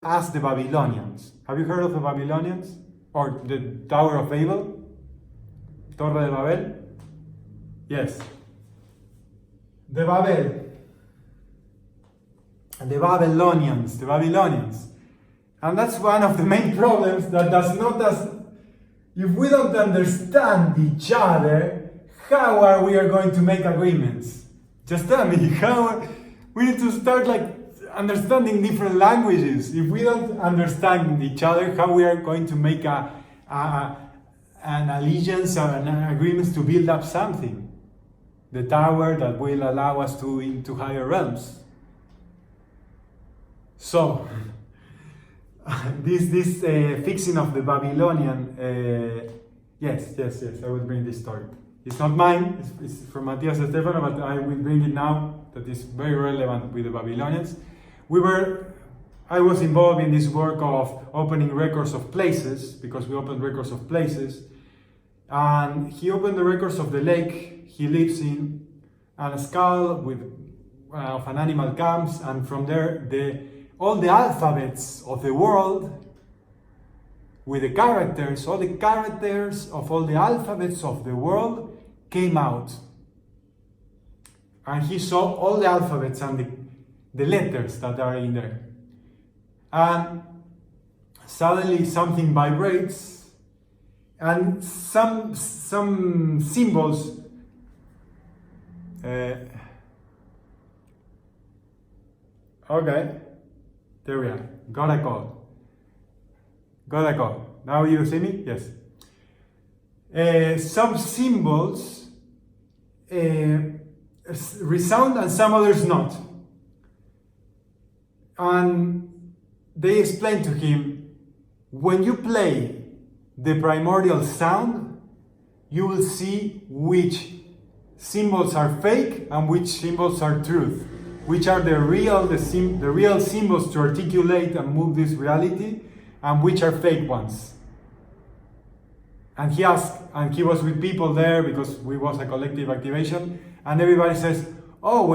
as the Babylonians. Have you heard of the Babylonians? Or the Tower of Babel? Torre de Babel? Yes. The Babylonians. And that's one of the main problems that if we don't understand each other, how are we going to make agreements? Just tell me, how we need to start understanding different languages. If we don't understand each other, how we are going to make an allegiance or an agreement to build up something? The tower that will allow us into higher realms. So, this fixing of the Babylonian, yes, I will bring this story. It's not mine, it's from Matias Destefano, but I will bring it now, that is very relevant with the Babylonians. I was involved in this work of opening records of places, because we opened records of places, and he opened the records of the lake he lives in, and a skull of an animal comes, and from there all the alphabets of the world with the characters, all the characters of all the alphabets of the world came out. And he saw all the alphabets and the letters that are in there. And suddenly something vibrates, and some symbols okay, there we are. Got a call. Now you see me? Yes. Some symbols resound and some others not. And they explained to him, when you play the primordial sound, you will see which symbols are fake and which symbols are truth. Which are the real symbols to articulate and move this reality, and which are fake ones. And he asked, and he was with people there because we was a collective activation, and everybody says, oh,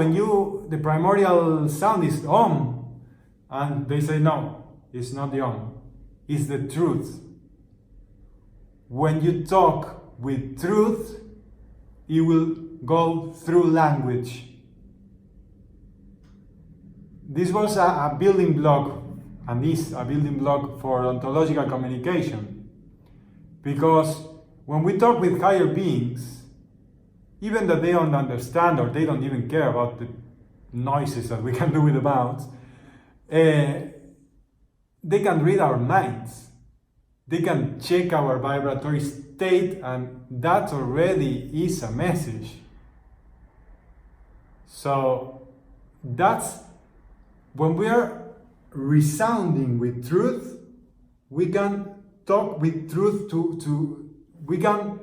the primordial sound is Om. And they say, no, it's not the Om, it's the truth. When you talk with truth, it will go through language. This was a building block, and is a building block for ontological communication. Because when we talk with higher beings, even that they don't understand or they don't even care about the noises that we can do with the mouths, they can read our minds. They can check our vibratory state, and that already is a message. So that's when we are resounding with truth, we can talk with truth we can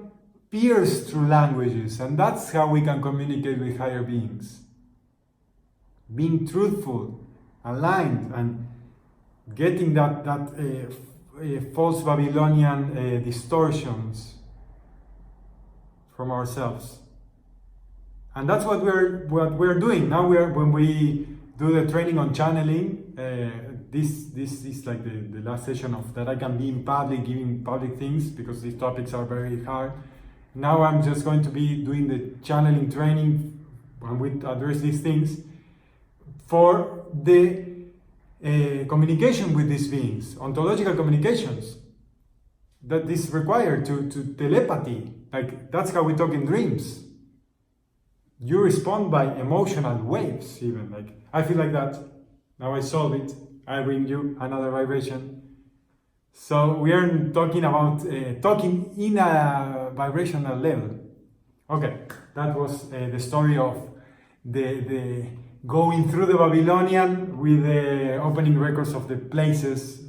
pierce through languages, and that's how we can communicate with higher beings. Being truthful, aligned, and getting that false Babylonian distortions from ourselves. And that's what we're doing now. When we do the training on channeling, this is like the last session of that I can be in public, giving public things, because these topics are very hard. Now I'm just going to be doing the channeling training when we address these things for the communication with these beings, ontological communications that is required to telepathy. Like, that's how we talk in dreams. You respond by emotional waves, even. Like, I feel like that. Now I solve it. I bring you another vibration. So we are talking about talking in a vibrational level. Okay, that was the story of the going through the Babylonian with the opening records of the places